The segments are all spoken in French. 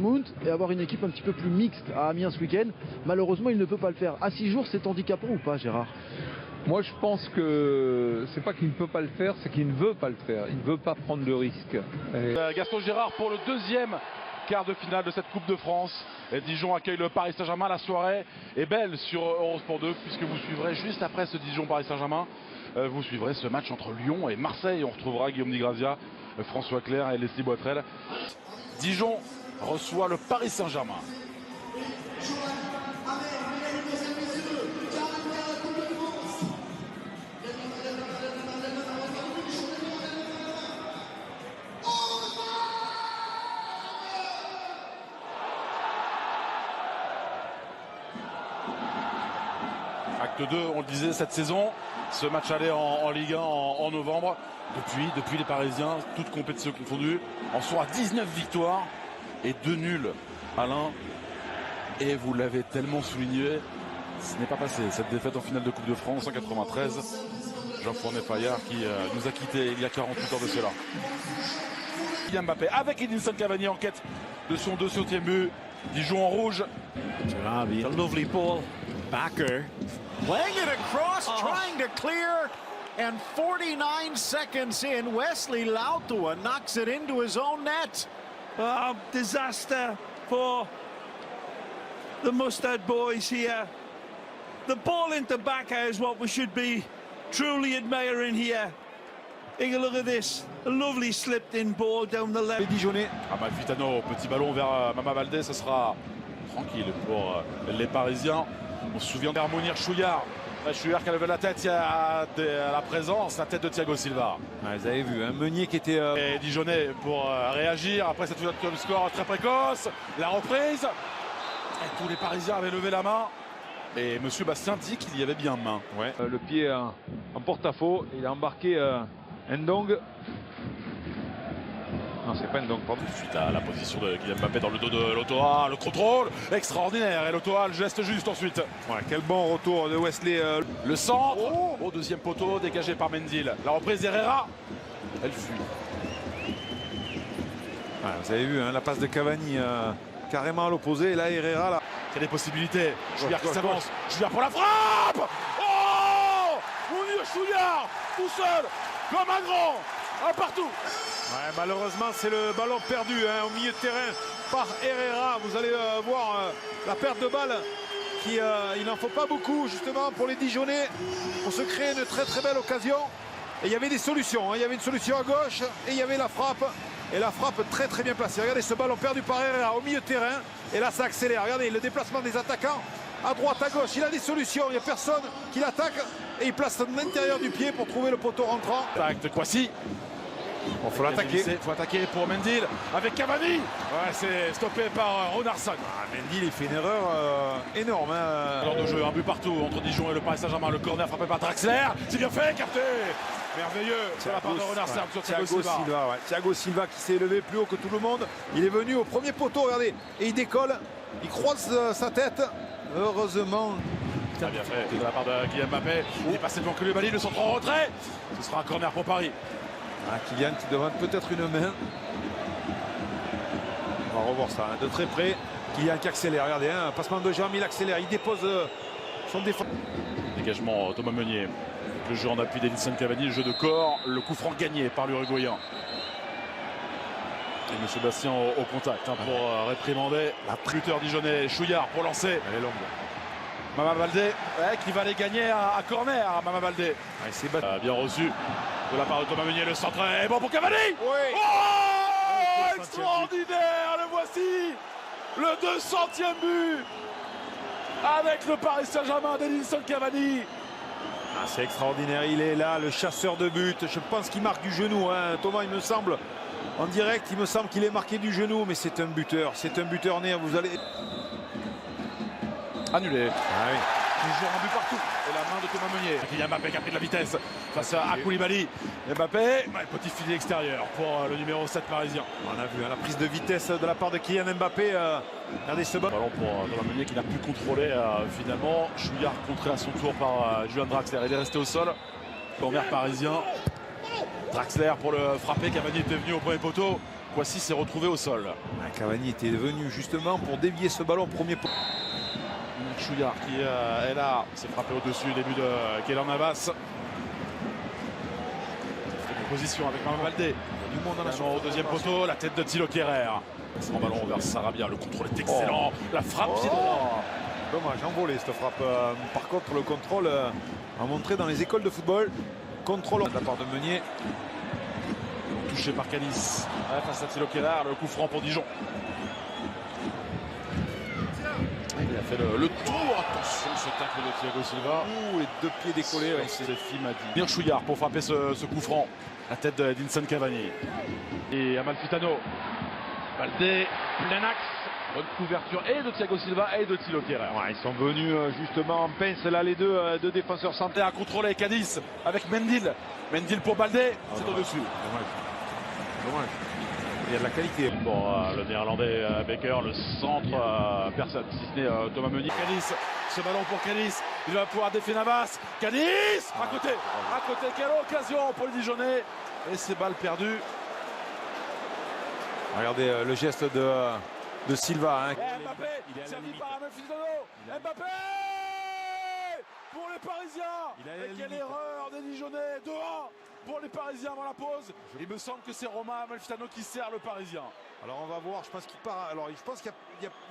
Dortmund et avoir une équipe un petit peu plus mixte à Amiens ce week-end. Malheureusement, il ne peut pas le faire. À 6 jours, c'est handicapant ou pas, Gérard? Moi, je pense que c'est pas qu'il ne peut pas le faire, c'est qu'il ne veut pas le faire. Il ne veut pas prendre le risque. Gaston Gérard pour le deuxième quart de finale de cette Coupe de France. Et Dijon accueille le Paris Saint-Germain. La soirée est belle sur Eurosport 2 puisque vous suivrez juste après ce Dijon-Paris Saint-Germain. Vous suivrez ce match entre Lyon et Marseille. On retrouvera Guillaume Di Grazia, François Clerc et Leslie Boitrel. Dijon reçoit le Paris Saint-Germain. Acte 2, on le disait, cette saison, ce match allait en Ligue 1 en novembre. Depuis les Parisiens, toutes compétitions confondues, en soit 19 victoires et 2 nuls, Alain. Et vous l'avez tellement souligné, ce n'est pas passé. Cette défaite en finale de Coupe de France en 93, Jean-François Fayard qui nous a quittés il y a 48 heures de cela. Kylian Mbappé avec Edinson Cavani en quête de son 200e but. Dijon en rouge. A lovely ball. Backer playing it across, trying to clear, and 49 seconds in, Wesley Lautua knocks it into his own net. Disaster for the Mustard boys here. The ball into Backer is what we should be truly admiring here. Take a look at this. A lovely slipped-in ball down the left. Les Dijonais. Amalfitano, petit ballon vers Mama Baldé, ce sera tranquille pour les Parisiens. On se souvient d'Harmonir Chouillard. Chouillard qui a levé la tête, il y a la présence, la tête de Thiago Silva. Ouais, vous avez vu, un Meunier qui était... Et Dijonais pour réagir après cette ouverture du score très précoce. La reprise. Et tous les Parisiens avaient levé la main. Et monsieur Bastien dit qu'il y avait bien main. Ouais. Le pied en porte-à-faux, il a embarqué Ndong. Non, c'est pas Ndong, pardon. Suite à la position de Kylian Mbappé dans le dos de Lautoa, le contrôle extraordinaire. Et Lautoa, le geste juste ensuite. Ouais, quel bon retour de Wesley. Le centre au deuxième poteau, dégagé par Mendil. La reprise d'Herrera. Elle fuit. Ouais, vous avez vu, hein, la passe de Cavani carrément à l'opposé. Et là, Herrera, là. Il y a des possibilités. Chouillard qui s'avance. Chouillard pour la frappe. Oh, Mounir Chouillard, tout seul, comme un grand, un partout. Ouais, malheureusement, c'est le ballon perdu hein, au milieu de terrain par Herrera. Vous allez voir la perte de balle. Il n'en faut pas beaucoup, justement, pour les Dijonais, pour se créer une très très belle occasion. Et il y avait des solutions. Hein. Il y avait une solution à gauche et il y avait la frappe. Et la frappe très très bien placée. Regardez ce ballon perdu par Herrera au milieu de terrain. Et là, ça accélère. Regardez le déplacement des attaquants à droite, à gauche. Il a des solutions. Il n'y a personne qui l'attaque. Et il place l'intérieur du pied pour trouver le poteau rentrant. Acte Kwasi. Il faut l'attaquer. Il faut attaquer pour Mendil avec Cavani. Ouais, c'est stoppé par Ronarsson. Mendil, il fait une erreur énorme. Hein. Alors de jeu, un but partout entre Dijon et le Paris Saint-Germain. Le corner frappé par Draxler. C'est bien fait, capté. Merveilleux de la part de Ronarsson sur Thiago Silva. Ouais. Thiago Silva qui s'est élevé plus haut que tout le monde. Il est venu au premier poteau, regardez. Et il décolle. Il croise sa tête. Heureusement. Très bien fait de la part de Kylian Mbappé. Il est passé devant Koulibaly, le centre en retrait. Ce sera un corner pour Paris. Kylian qui demande peut-être une main. On va revoir ça hein, de très près. Kylian qui accélère, regardez, hein, passement de jambes, il accélère, il dépose son défense. Dégagement Thomas Meunier. Le jeu en appui d'Edinson Cavani, le jeu de corps, le coup franc gagné par l'Uruguayen. Et M. Bastien au contact hein, pour réprimander la lutteur dijonnais. Chouillard pour lancer. Elle est longue. Mama Baldé qui va les gagner à corner. Mama Baldé. Bien reçu de la part de Thomas Meunier. Le centre est bon pour Cavani. Oui. Oh, extraordinaire. Le voici. Le 200e but avec le Paris Saint-Germain d'Edinson Cavani. C'est extraordinaire. Il est là, le chasseur de but. Je pense qu'il marque du genou. Hein. Thomas, il me semble, en direct, il me semble qu'il est marqué du genou. Mais c'est un buteur. C'est un buteur né. Vous allez... Annulé. Ah oui. Toujours un but partout. Et la main de Thomas Meunier. Kylian Mbappé qui a pris de la vitesse face à Koulibaly. Mbappé, petit filet extérieur pour le numéro 7 parisien. On a vu hein, la prise de vitesse de la part de Kylian Mbappé. Regardez ce ballon. Ballon pour Thomas Meunier qui n'a pu contrôler finalement. Chouillard contré à son tour par Julian Draxler. Il est resté au sol. Corner parisien. Draxler pour le frapper. Cavani était venu au premier poteau. Kwasi s'est retrouvé au sol. Cavani était venu justement pour dévier ce ballon premier poteau. Chouillard qui est là, s'est frappé au-dessus, début de Keylor Navas. Position avec Mama Baldé. Du monde en au deuxième poteau, la tête de Thilo Kehrer. Sans ballon vers Sarabia, le contrôle est excellent. La frappe pied droit. Dommage, envolé cette frappe. Par contre, le contrôle a montré dans les écoles de football. Contrôle de la part de Meunier. Touché par Canis. Face à Thilo Kehrer, le coup franc pour Dijon. Il a fait le tour. Attention, ce tacle de Thiago Silva. Ouh, les deux pieds décollés. C'est Mir Chouillard pour frapper ce coup franc. La tête d'Edinson Cavani. Et Amalfitano. Baldé, plein axe. Bonne couverture et de Thiago Silva et de Thilo Kehrer. Ouais, ils sont venus justement en pince là, les deux défenseurs centraux. À contrôler Cadiz avec Mendil. Mendil pour Baldé. C'est au-dessus. Dommage. Il y a de la qualité. Bon, le néerlandais Becker, le centre, personne, si ce n'est Thomas Meunier. Cadiz, ce ballon pour Cadiz, il va pouvoir défier Navas. Cadiz, à côté, quelle occasion pour le Dijonais. Et ces balles perdues. Regardez le geste de Silva. Hein. Mbappé, servi par Amalfitano. Mbappé pour les Parisiens. Et quelle erreur des Dijonais. 2-1 pour les Parisiens avant la pause. Il me semble que c'est Romain Amalfitano qui sert le Parisien. Alors on va voir, je pense qu'il part. Alors je pense qu'il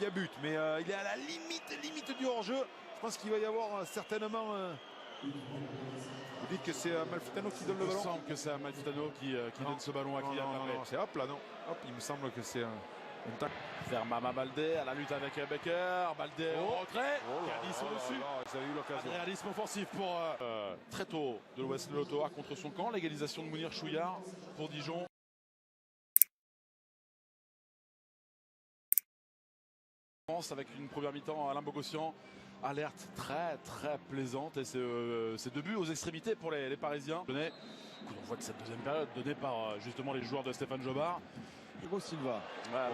y a but, mais il est à la limite du hors-jeu. Je pense qu'il va y avoir certainement. Vous dites que c'est Amalfitano qui donne le ballon. Il me semble que c'est Amalfitano qui donne ce ballon à Kylian Mbappé. C'est hop là, non. Hop, il me semble que c'est un tac. Vers Mama Baldé à la lutte avec Becker. Baldé au retrait. Cadiz au-dessus. Ils avaient eu l'occasion. Réalisme offensif pour très tôt de l'Ouest Lotoa contre son camp. L'égalisation de Mounir Chouillard pour Dijon. Avec une première mi-temps Alain Bogossian. Alerte très plaisante et c'est 2 buts aux extrémités pour les Parisiens. On voit que cette deuxième période donnée par justement les joueurs de Stéphane Jobard. Thiago Silva.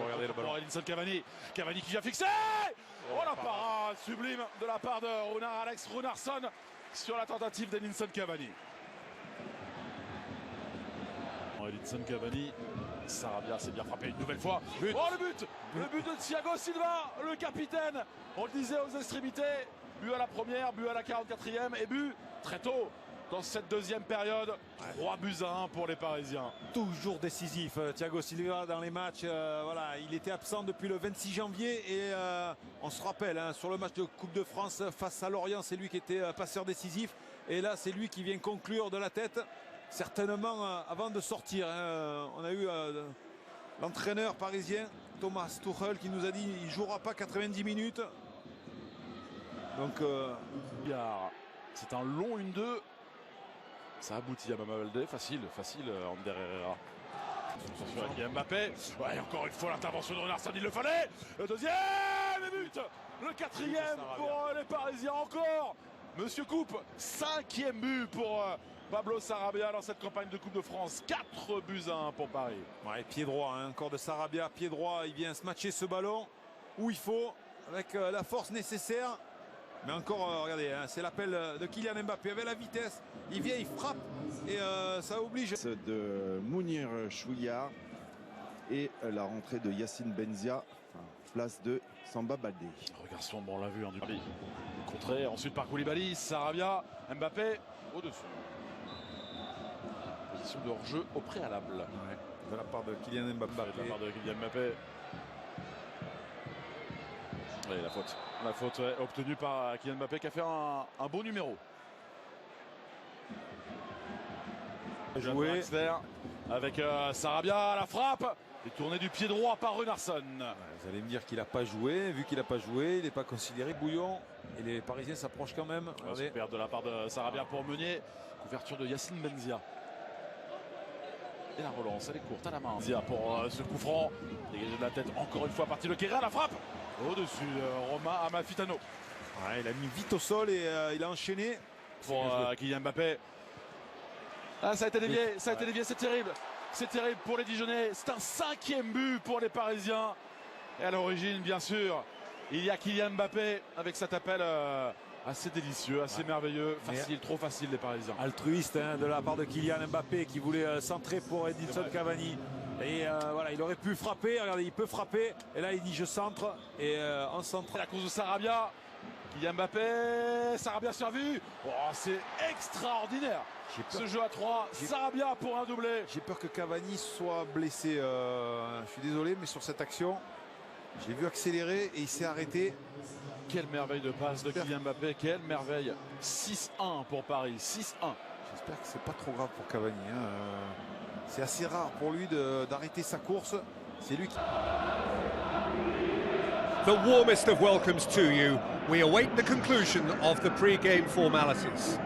Regardez le ballon. Edinson Cavani. Cavani qui vient fixer. Oh la parade sublime de la part de Alex Runarsson sur la tentative d'Edinson Cavani. Edinson Cavani. Sarabia s'est bien frappé une nouvelle fois. But. Oh le but de Thiago Silva, le capitaine. On le disait aux extrémités. But à la première, but à la 44e et but très tôt dans cette deuxième période. 3-1 pour les Parisiens. Toujours décisif, Thiago Silva dans les matchs. Voilà, il était absent depuis le 26 janvier et on se rappelle hein, sur le match de Coupe de France face à Lorient, c'est lui qui était passeur décisif. Et là, c'est lui qui vient conclure de la tête. Certainement avant de sortir. Hein, on a eu l'entraîneur parisien Thomas Tuchel qui nous a dit qu'il ne jouera pas 90 minutes. Donc c'est un long 1-2. Ça aboutit à Mama Baldé. Facile Ander Herrera. Avec Mbappé. Ouais, encore une fois l'intervention de Runarsson, il le fallait. Le deuxième but. Le 4e pour les Parisiens encore. Monsieur Coupe, 5e but pour Pablo Sarabia dans cette campagne de Coupe de France. 4-1 pour Paris. Ouais, pied droit, hein, encore de Sarabia, pied droit. Il vient se matcher ce ballon où il faut, avec la force nécessaire. Mais encore, regardez, hein, c'est l'appel de Kylian Mbappé avec la vitesse. Il vient, il frappe et ça oblige. De Mounir Chouillard et la rentrée de Yacine Benzia, place de Samba Baldé. Regarde sombre, on l'a vu, hein, du contré, ensuite par Koulibaly, Sarabia, Mbappé au-dessus. Position de hors-jeu au préalable. Ouais, de la part de Kylian Mbappé. De la part de Kylian Mbappé. Oui, la faute ouais, obtenue par Kylian Mbappé qui a fait un bon numéro. Joué avec Sarabia, la frappe et tourné du pied droit par Runarsson. Ouais, vous allez me dire qu'il n'a pas joué. Vu qu'il n'a pas joué, il n'est pas considéré bouillon. Et les Parisiens s'approchent quand même. Super de la part de Sarabia pour Meunier. Couverture de Yacine Benzia. Et la relance, elle est courte à la main. Benzia pour ce coup franc. Dégagé de la tête encore une fois parti de Kehrer, la frappe. Au-dessus de Romain Amalfitano. Ouais, il a mis vite au sol et il a enchaîné. Pour Kylian Mbappé. Ah, ça a été dévié, c'est terrible. C'est terrible pour les Dijonais. C'est un 5e but pour les Parisiens. Et à l'origine, bien sûr, il y a Kylian Mbappé avec cet appel assez délicieux, assez merveilleux. Facile, trop facile les Parisiens. Altruiste hein, de la part de Kylian Mbappé qui voulait centrer pour Edinson Cavani. Et voilà, il aurait pu frapper, regardez, il peut frapper. Et là, il dit je centre. Et en centre. La course de Sarabia. Kylian Mbappé. Sarabia servi. Oh, c'est extraordinaire. Ce jeu à 3. Sarabia pour un doublé. J'ai peur que Cavani soit blessé. Je suis désolé, mais sur cette action, j'ai vu accélérer et il s'est arrêté. Quelle merveille de passe de Kylian Mbappé. Quelle merveille. 6-1 pour Paris. 6-1. J'espère que c'est pas trop grave pour Cavani. C'est assez rare pour lui d'arrêter sa course. C'est lui qui... The warmest of welcomes to you. We await the conclusion of the pre-game formalities.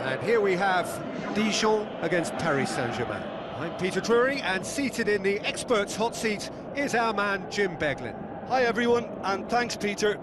And here we have Dijon against Paris Saint-Germain. I'm Peter Drury, and seated in the experts' hot seat is our man Jim Beglin. Hi everyone, and thanks Peter.